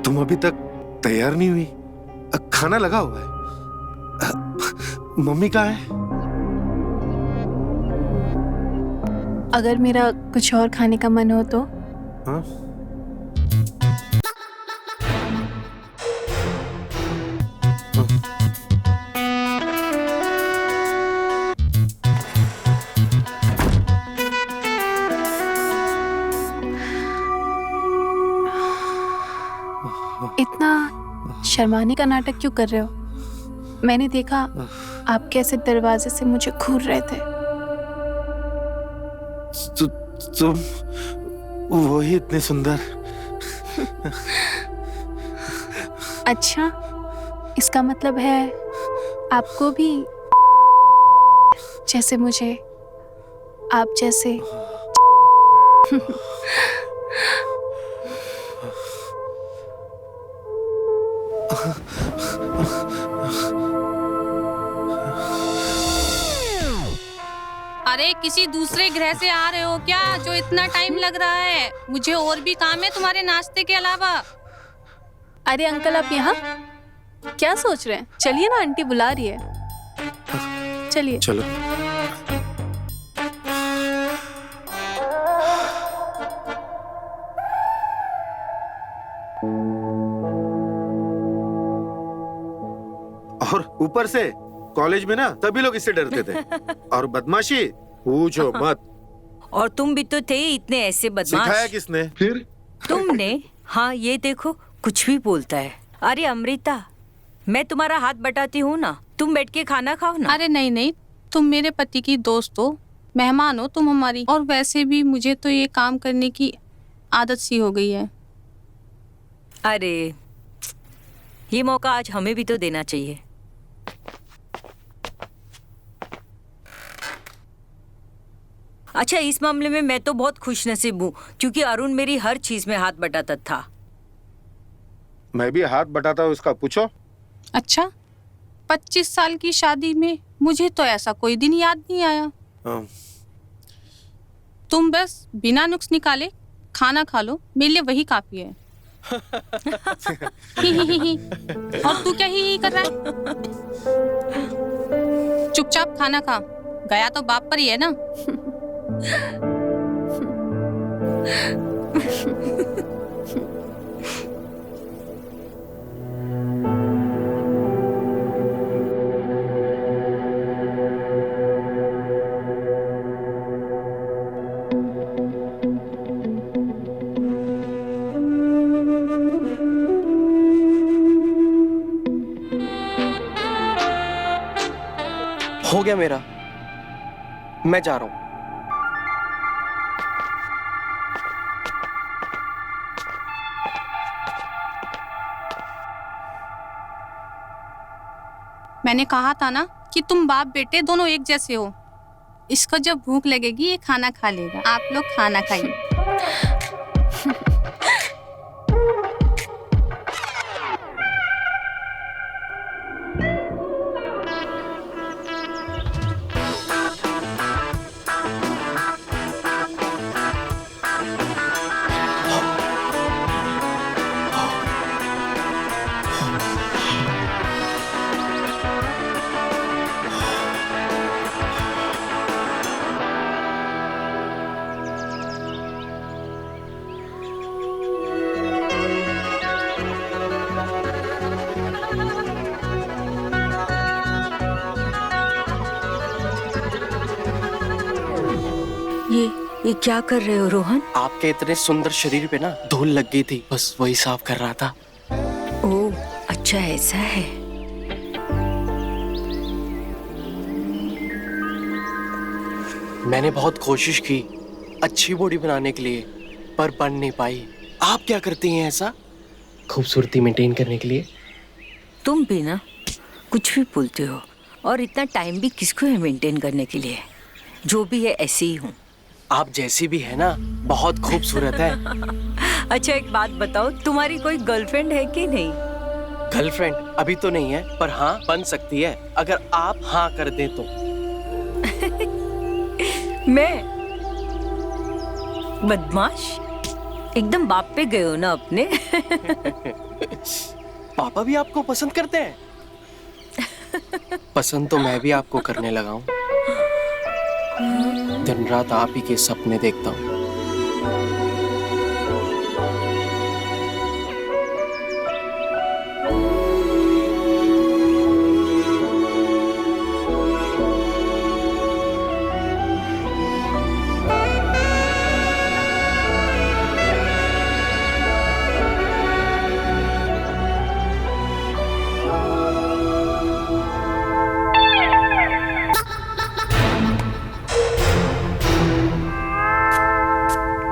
तुम अभी तक तैयार नहीं हुई? खाना लगा हुआ है। मम्मी कहाँ है? अगर मेरा कुछ और खाने का मन हो तो? हाँ? इतना शर्माने का नाटक क्यों कर रहे हो? मैंने देखा आप कैसे दरवाजे से मुझे घूर रहे थे। तुम वही इतने सुंदर। अच्छा, इसका मतलब है आपको भी जैसे मुझे, आप जैसे। अरे किसी दूसरे ग्रह से आ रहे हो क्या जो इतना टाइम लग रहा है? मुझे और भी काम है तुम्हारे नाश्ते के अलावा। अरे अंकल, आप यहाँ क्या सोच रहे हैं? चलिए ना, आंटी बुला रही है। चलिए चलो। और ऊपर से कॉलेज में ना सभी लोग इससे डरते थे। और बदमाशी पूछो मत। और तुम भी तो थे इतने ऐसे बदमाश। सिखाया किसने? फिर तुमने। हाँ, ये देखो कुछ भी बोलता है। अरे अमृता, मैं तुम्हारा हाथ बटाती हूँ ना, तुम बैठ के खाना खाओ ना। अरे नहीं नहीं, तुम मेरे पति की दोस्त हो, मेहमान हो तुम हमारी। और वैसे भी मुझे तो ये काम करने की आदत सी हो गई है। अरे ये मौका आज हमें भी तो देना चाहिए। अच्छा, इस मामले में मैं तो बहुत खुशनसीब हूँ क्योंकि अरुण मेरी हर चीज में हाथ बटाता था। मैं भी हाथ बटाता हूँ उसका, पूछो। अच्छा, 25 साल की शादी में मुझे तो ऐसा कोई दिन याद नहीं आया। तुम बस बिना नुक्स निकाले खाना खा लो, मेरे लिए वही काफी है। ही। और तू क्या ही कर रहा है? चुपचाप खाना खा, गया तो बाप पर ही है ना। हो गया मेरा, मैं जा रहा हूं। मैंने कहा था ना कि तुम बाप बेटे दोनों एक जैसे हो। इसको जब भूख लगेगी ये खाना खा लेगा। आप लोग खाना खाइए। ये क्या कर रहे हो रोहन? आपके इतने सुंदर शरीर पे ना धूल लग गई थी, बस वही साफ कर रहा था। ओह, अच्छा ऐसा है। मैंने बहुत कोशिश की अच्छी बॉडी बनाने के लिए, पर बन नहीं पाई। आप क्या करती हैं ऐसा खूबसूरती मेंटेन करने के लिए? तुम भी ना कुछ भी बोलते हो, और इतना टाइम भी किसको है मेंटेन करने के लिए? जो भी है ऐसे ही हूँ। आप जैसी भी है ना, बहुत खूबसूरत है। अच्छा एक बात बताओ, तुम्हारी कोई गर्लफ्रेंड है कि नहीं? गर्लफ्रेंड अभी तो नहीं है, पर हाँ बन सकती है अगर आप हाँ कर दें तो। मैं बदमाश? एकदम बाप पे गए हो ना अपने। पापा भी आपको पसंद करते हैं? पसंद तो मैं भी आपको करने लगा हूँ। दिन रात आप ही के सपने देखता हूँ।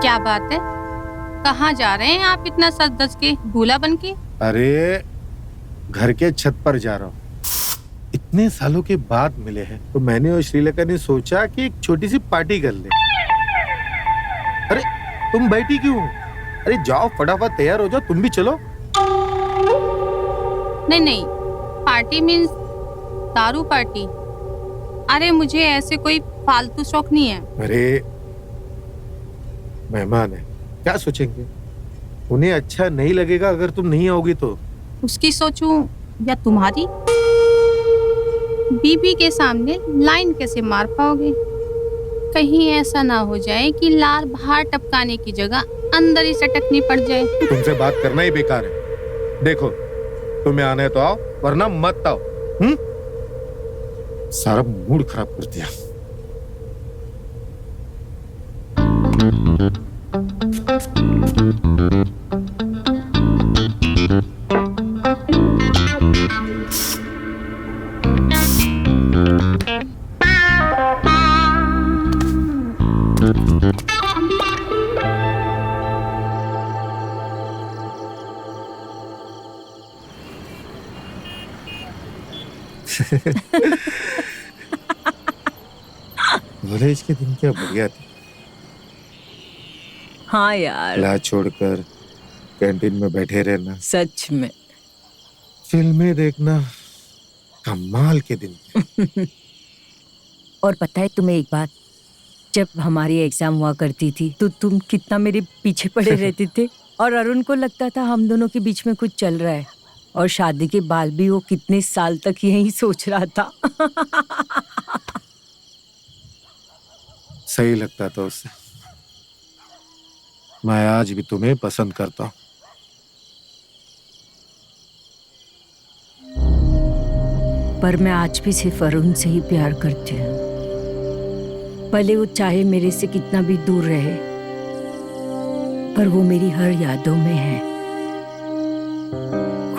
क्या बात है, कहाँ जा रहे हैं आप इतना सज धज के, भूला बन के? अरे घर के छत पर जा रहा हूँ। इतने सालों के बाद मिले हैं तो मैंने और श्रीलेखा ने सोचा कि एक छोटी सी पार्टी कर ले। अरे तुम बैठी क्यों? अरे जाओ फटाफट तैयार हो जाओ, तुम भी चलो। नहीं नहीं, पार्टी मीन्स दारू पार्टी। अरे मुझे ऐसे कोई फालतू शौक नहीं है। अरे मेहमान है, क्या सोचेंगे? उन्हें अच्छा नहीं लगेगा अगर तुम नहीं आओगी तो। उसकी सोचूं या तुम्हारी? बीबी के सामने लाइन कैसे मार पाओगे? कहीं ऐसा ना हो जाए कि लार बाहर टपकाने की जगह अंदर ही सटकनी पड़ जाए। तुमसे बात करना ही बेकार है। देखो तुम्हें आना है तो आओ, वरना मत आओ। सारा मूड खराब कर दिया। कॉलेज के दिन क्या बढ़िया थे। हाँ यार, क्लास छोड़कर कैंटीन में बैठे रहना, सच में। फिल्में देखना, कमाल के दिन थे। और पता है तुम्हें एक बात, जब हमारी एग्जाम हुआ करती थी तो तुम कितना मेरे पीछे पड़े रहते थे और अरुण को लगता था हम दोनों के बीच में कुछ चल रहा है। और शादी के बाद भी वो कितने साल तक यही सोच रहा था। सही लगता था उससे। मैं आज भी तुम्हें पसंद करता हूँ। पर मैं आज भी सिर्फ अरुण से ही प्यार करती हूँ। भले वो चाहे मेरे से कितना भी दूर रहे, पर वो मेरी हर यादों में है।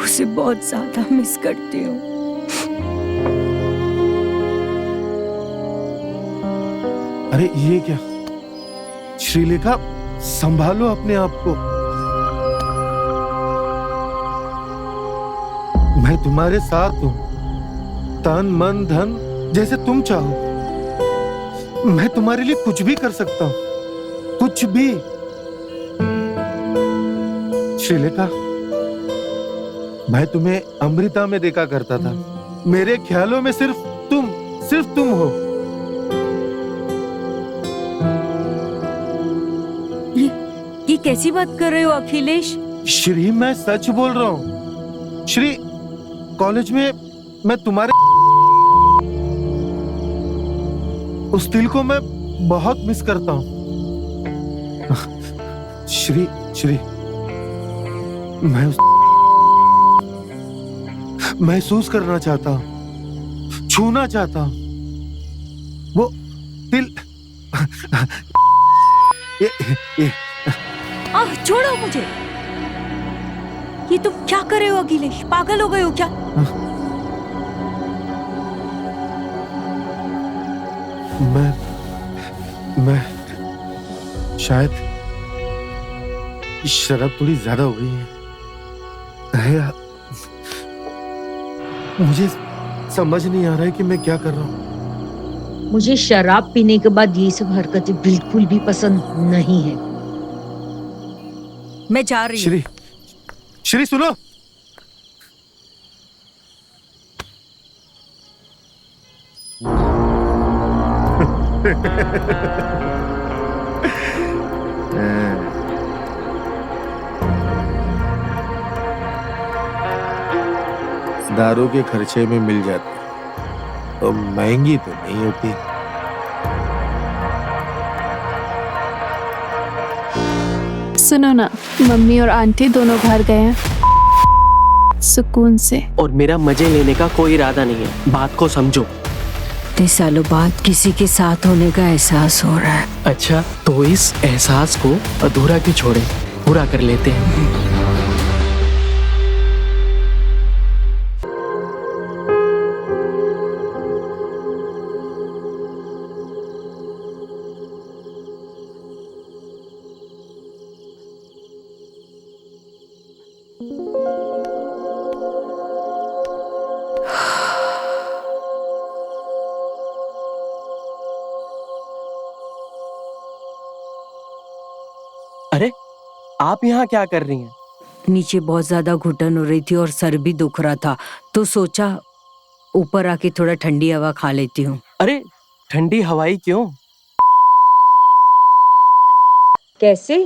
उसे बहुत ज्यादा मिस करती हूँ। अरे ये क्या श्रीलेखा, संभालो अपने आप को। मैं तुम्हारे साथ हूं, तन मन धन जैसे तुम चाहो। मैं तुम्हारे लिए कुछ भी कर सकता हूं, कुछ भी। श्रीलेखा, मैं तुम्हें अमृता में देखा करता था। मेरे ख्यालों में सिर्फ तुम हो। ये कैसी बात कर रहे हो अखिलेश? श्री, मैं सच बोल रहा हूँ। श्री, कॉलेज में मैं तुम्हारे उस दिल को मैं बहुत मिस करता हूँ। श्री, मैं महसूस करना चाहता हूँ, छूना चाहता हूँ वो दिल। ये छोड़ो मुझे। ये तुम क्या कर रहे हो अखिलेश? पागल हो गए हो क्या? मैं शायद शराब थोड़ी ज्यादा हो गई है। मुझे समझ नहीं आ रहा है कि मैं क्या कर रहा हूँ। मुझे शराब पीने के बाद ये सब हरकतें बिल्कुल भी पसंद नहीं है। मैं जा रही हूँ। श्री सुनो। दारू के खर्चे में मिल जाती है, तो महंगी तो नहीं होती। सुनो ना, मम्मी और आंटी दोनों घर गए हैं सुकून से। और मेरा मजे लेने का कोई इरादा नहीं है, बात को समझो। इतने सालों बाद किसी के साथ होने का एहसास हो रहा है। अच्छा, तो इस एहसास को अधूरा क्यों छोड़े, पूरा कर लेते हैं। अरे, आप यहाँ क्या कर रही हैं? नीचे बहुत ज्यादा घुटन हो रही थी और सर भी दुख रहा था, तो सोचा ऊपर आके थोड़ा ठंडी हवा खा लेती हूँ। अरे, ठंडी हवाई क्यों? कैसे?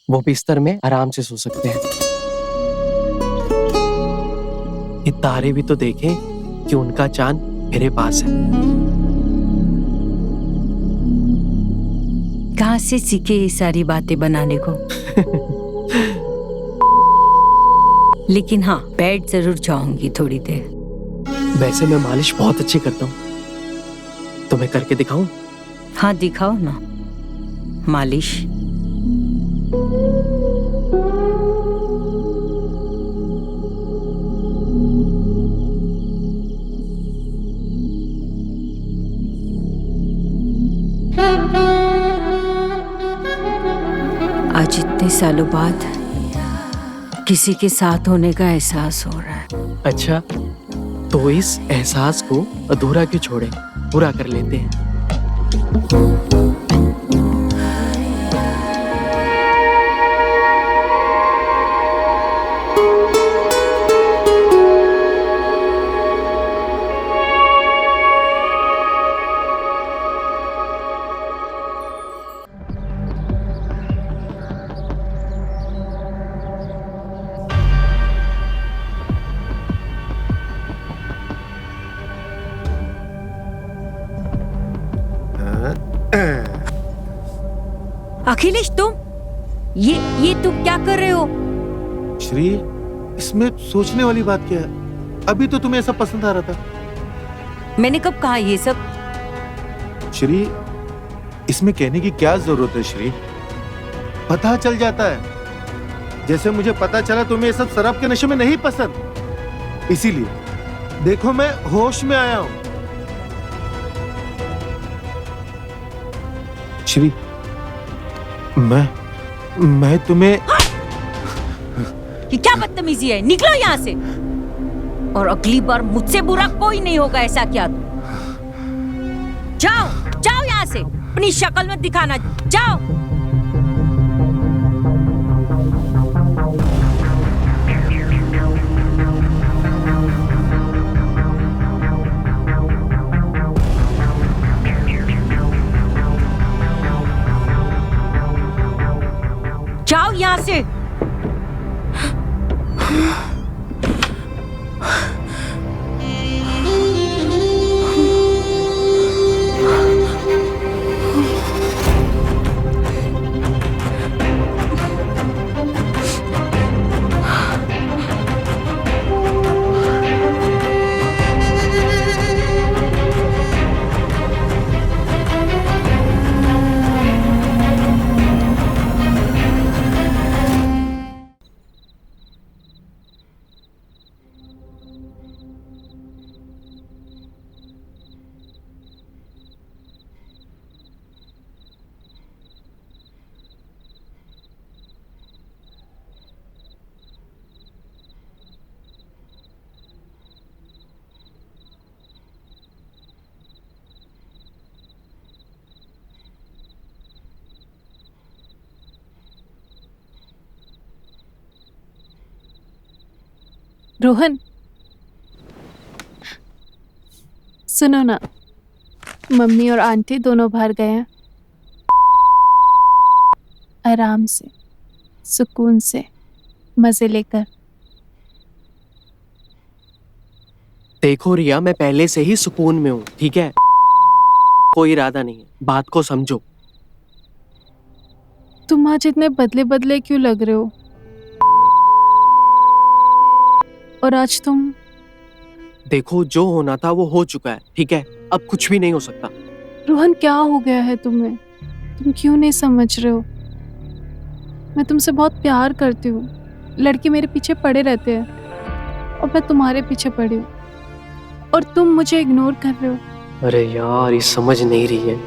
वो बिस्तर में आराम से सो सकते हैं। ये तारे भी तो देखें कि उनका चांद मेरे पास है। कहाँ से सीखे ये सारी बातें बनाने को? लेकिन हाँ, बेड जरूर जाऊंगी थोड़ी देर। वैसे मैं मालिश बहुत अच्छी करता हूँ, तो मैं करके दिखाऊं? हाँ, दिखाओ ना मालिश। आज इतने सालों बाद किसी के साथ होने का एहसास हो रहा है। अच्छा, तो इस एहसास को अधूरा क्यों छोड़े, पूरा कर लेते हैं। अखिलेश, ये तुम क्या कर रहे हो? श्री, इसमें सोचने वाली बात क्या है? अभी तो तुम्हें ऐसा पसंद आ रहा था। मैंने कब कहा ये सब? श्री, इसमें कहने की क्या जरूरत है श्री? पता चल जाता है। जैसे मुझे पता चला तुम्हें ये सब शराब के नशे में नहीं पसंद, इसीलिए देखो मैं होश में आया हूं। श्री, मैं तुम्हें। ये क्या बदतमीजी है? निकलो यहाँ से, और अगली बार मुझसे बुरा कोई नहीं होगा ऐसा क्या तुम। जाओ जाओ यहाँ से, अपनी शक्ल मत दिखाना, जाओ। जाओ यहाँ से। रोहन, सुनो ना, मम्मी और आंटी दोनों बाहर गए हैं। आराम से, सुकून से, मजे लेकर। देखो रिया, मैं पहले से ही सुकून में हूँ, ठीक है? कोई इरादा नहीं है, बात को समझो। तुम आज इतने बदले बदले क्यों लग रहे हो? और आज तुम देखो, जो होना था वो हो चुका है, ठीक है? अब कुछ भी नहीं हो सकता। रोहन, क्या हो गया है तुम्हें? तुम क्यों नहीं समझ रहे हो? मैं तुमसे बहुत प्यार करती हूँ। लड़के मेरे पीछे पड़े रहते हैं और मैं तुम्हारे पीछे पड़ी हूँ और तुम मुझे इग्नोर कर रहे हो। अरे यार, ये समझ नहीं रही है।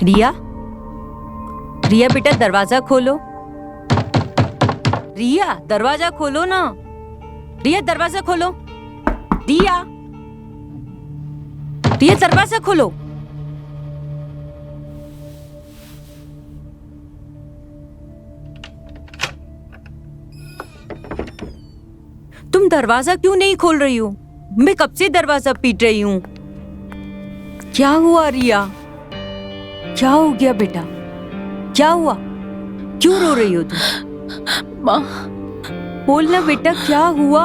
रिया, रिया बेटा दरवाजा खोलो। रिया दरवाजा खोलो ना। रिया दरवाजा खोलो। रिया, रिया दरवाजा खोलो। तुम दरवाजा क्यों नहीं खोल रही हो? मैं कब से दरवाजा पीट रही हूँ। क्या हुआ रिया? क्या हो गया बेटा? क्या हुआ? क्यों रो रही हो तुम? माँ, बोलना बेटा, क्या हुआ?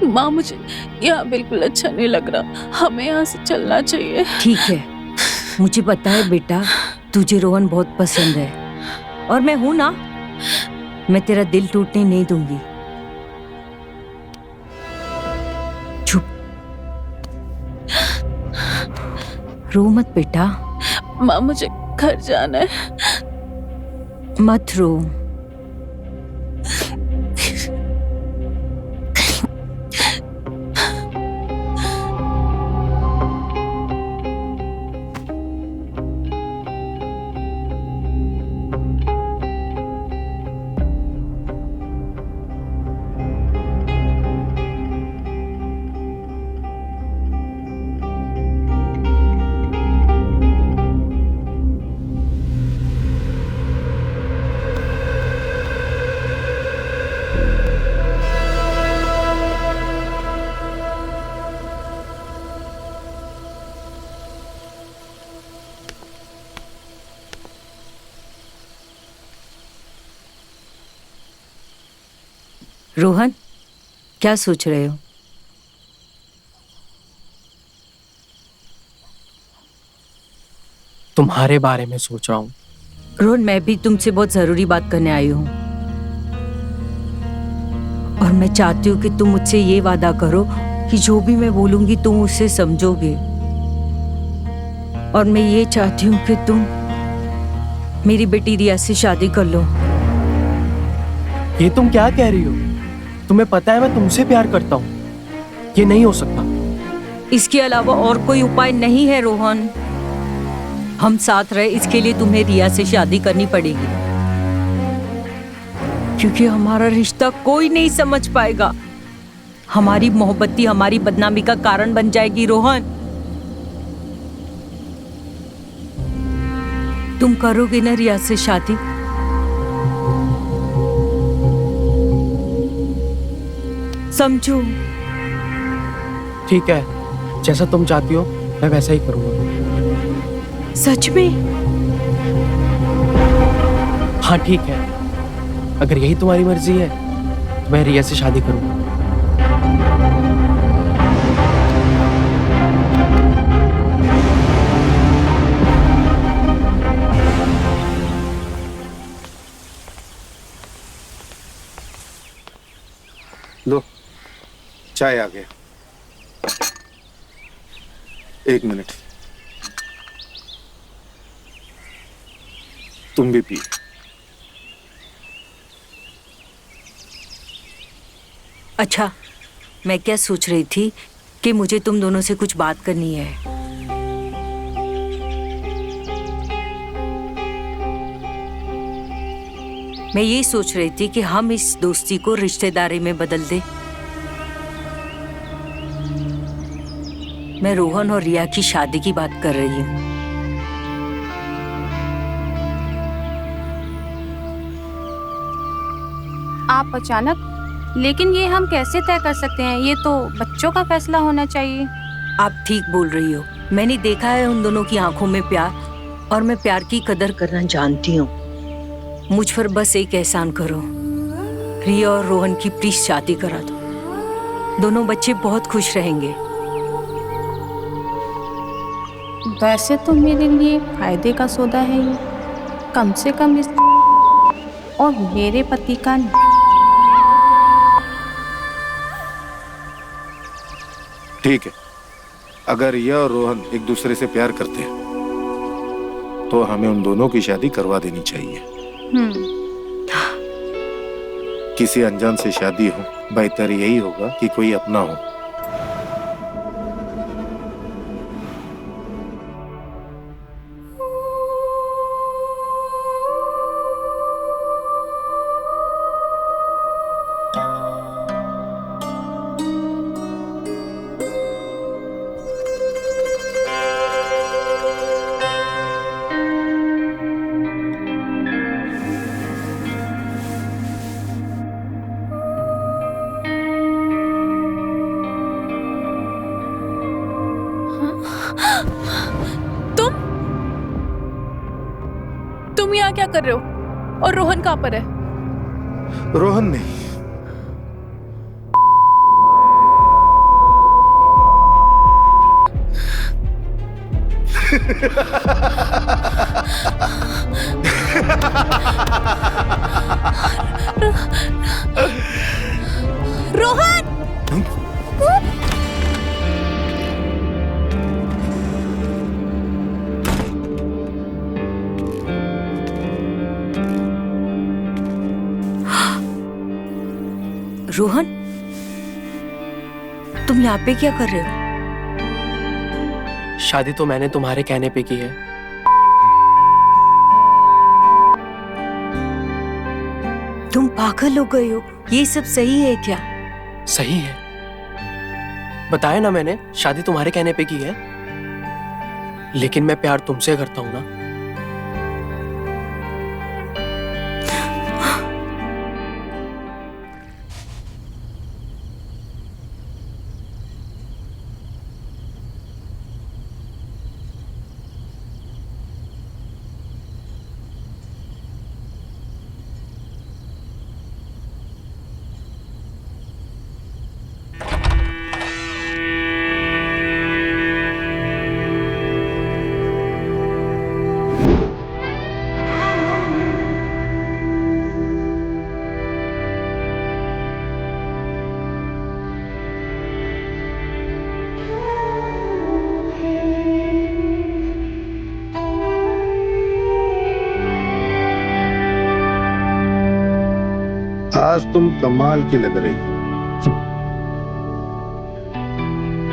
माँ, मुझे यहाँ बिल्कुल अच्छा नहीं लग रहा। हमें यहाँ से चलना चाहिए। ठीक है, मुझे पता है बेटा, तुझे रोहन बहुत पसंद है और मैं हूं ना, मैं तेरा दिल टूटने नहीं दूंगी। चुप, रो मत बेटा। माँ, मुझे घर जाना है। मत रो। रोहन, क्या सोच रहे हो? तुम्हारे बारे में सोच रहा हूँ। रोहन, मैं भी तुमसे बहुत जरूरी बात करने आई हूँ और मैं चाहती हूँ कि तुम मुझसे ये वादा करो कि जो भी मैं बोलूंगी तुम उसे समझोगे। और मैं ये चाहती हूँ कि तुम मेरी बेटी रिया से शादी कर लो। ये तुम क्या कह रही हो? तुम्हें पता है मैं तुमसे प्यार करता हूँ। ये नहीं हो सकता। इसके अलावा और कोई उपाय नहीं है रोहन। हम साथ रहे, इसके लिए तुम्हें रिया से शादी करनी पड़ेगी, क्योंकि हमारा रिश्ता कोई नहीं समझ पाएगा। हमारी मोहब्बत ही हमारी बदनामी का कारण बन जाएगी। रोहन, तुम करोगे ना रिया से शादी? समझो। ठीक है, जैसा तुम चाहती हो मैं वैसा ही करूँगा। सच में? हाँ ठीक है, अगर यही तुम्हारी मर्जी है तो मैं रिया से शादी करूँगा। चाय आ गया। 1 मिनट, तुम भी पी। अच्छा, मैं क्या सोच रही थी कि मुझे तुम दोनों से कुछ बात करनी है। मैं ये सोच रही थी कि हम इस दोस्ती को रिश्तेदारी में बदल दें। मैं रोहन और रिया की शादी की बात कर रही हूँ। आप अचानक? लेकिन ये हम कैसे तय कर सकते हैं? ये तो बच्चों का फैसला होना चाहिए। आप ठीक बोल रही हो। मैंने देखा है उन दोनों की आंखों में प्यार, और मैं प्यार की कदर करना जानती हूँ। मुझ पर बस एक एहसान करो, रिया और रोहन की प्लीज शादी करा दो। दोनों बच्चे बहुत खुश रहेंगे। वैसे तो मेरे लिए फायदे का सौदा है ये, कम से कम इस और मेरे पति का। ठीक है, अगर रिया और रोहन एक दूसरे से प्यार करते हैं तो हमें उन दोनों की शादी करवा देनी चाहिए। किसी अनजान से शादी हो, बेहतर यही होगा कि कोई अपना हो। तुम यहाँ क्या कर रहे हो? और रोहन कहाँ पर है? रोहन नहीं, रोहन! रोहन, तुम यहाँ पे क्या कर रहे हो? शादी तो मैंने तुम्हारे कहने पे की है। तुम पागल हो गए हो? ये सब सही है क्या? सही है, बताया ना मैंने, शादी तुम्हारे कहने पे की है। लेकिन मैं प्यार तुमसे करता हूं ना। आज तुम कमाल की लग रही हो।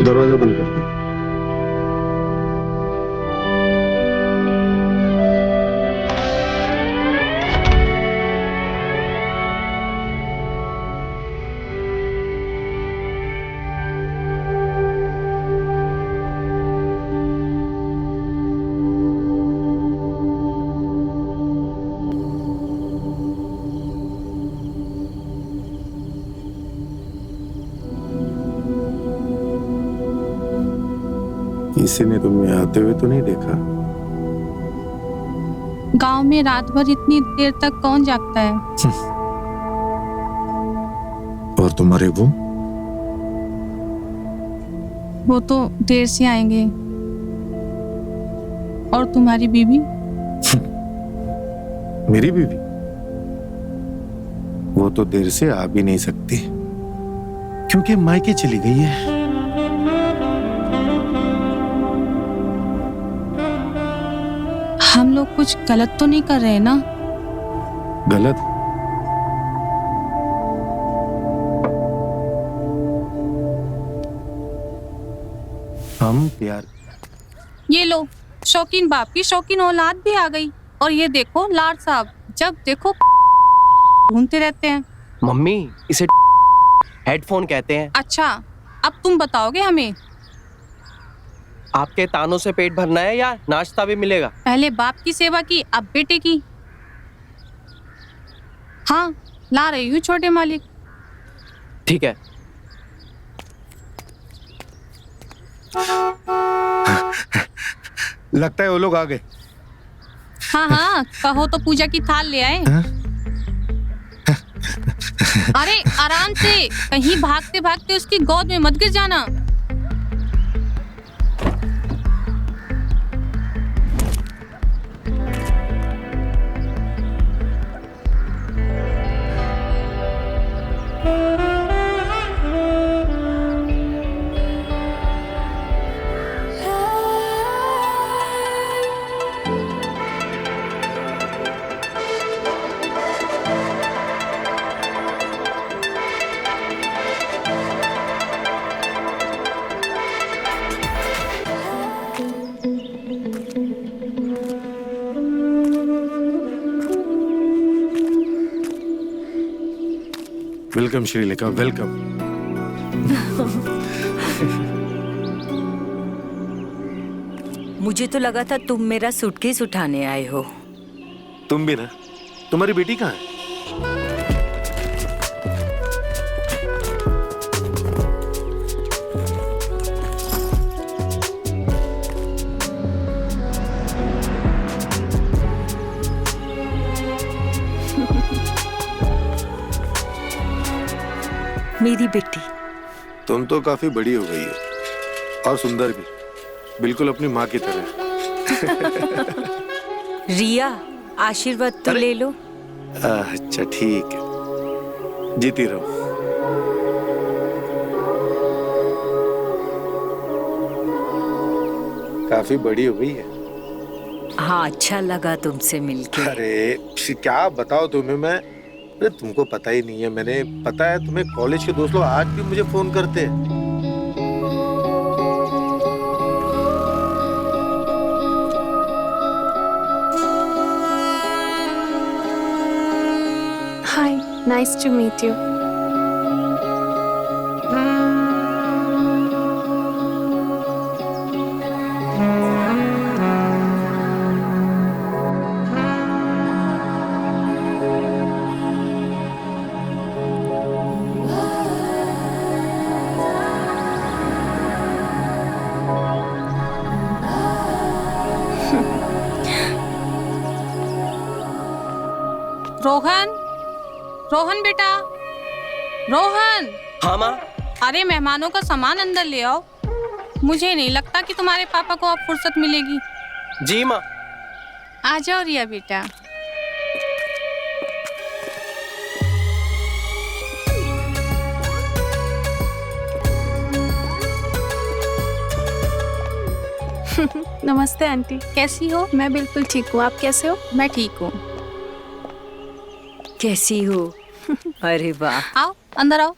दरवाजा बंद कर दो। किसी ने तुम्हें आते हुए तो नहीं देखा? गांव में रात भर इतनी देर तक कौन जागता है? और तुम्हारे वो तो देर से आएंगे। और तुम्हारी बीवी? मेरी बीवी? वो तो देर से आ भी नहीं सकती, क्योंकि मायके चली गई है। हम लोग कुछ गलत तो नहीं कर रहे ना? गलत? हम प्यार। ये लो, शौकीन बाप की शौकीन औलाद भी आ गई। और ये देखो लाड साहब, जब देखो घूमते रहते हैं। मम्मी, इसे हेडफोन कहते हैं। अच्छा, अब तुम बताओगे हमें? आपके तानों से पेट भरना है या नाश्ता भी मिलेगा? पहले बाप की सेवा की, अब बेटे की। हाँ, ला रही हूँ छोटे मालिक। ठीक है। लगता है वो लोग आ गए। हाँ हाँ, कहो तो पूजा की थाल ले आए। हाँ? अरे आराम से, कहीं भागते भागते उसकी गोद में मत गिर जाना। Welcome Shrilekha, welcome. मुझे तो लगा था तुम मेरा सूटकेस उठाने आए हो। तुम भी ना। तुम्हारी बेटी कहाँ है? मेरी बेटी। तुम तो काफी बड़ी हो गई हो और सुंदर भी, बिल्कुल अपनी माँ की तरह। रिया, आशीर्वाद तो ले लो। अच्छा ठीक है, जीती रहो। काफी बड़ी हो गई है। हाँ, अच्छा लगा तुमसे मिलके। अरे क्या बताओ तुम्हें मैं। अरे तुमको पता ही नहीं है, मैंने पता है तुम्हें कॉलेज के दोस्त लोग आज भी मुझे फोन करते हैं। Hi, nice to meet you. Rohan, Rohan बेटा, रोहन। हाँ माँ। अरे मेहमानों का सामान अंदर ले आओ। मुझे नहीं लगता कि तुम्हारे पापा को अब फुर्सत मिलेगी। जी माँ। आ जाओ रिया बेटा। नमस्ते आंटी। कैसी हो? मैं बिल्कुल ठीक हूँ, आप कैसे हो? मैं ठीक हूँ। कैसी हो? अरे वाह। आओ अंदर आओ।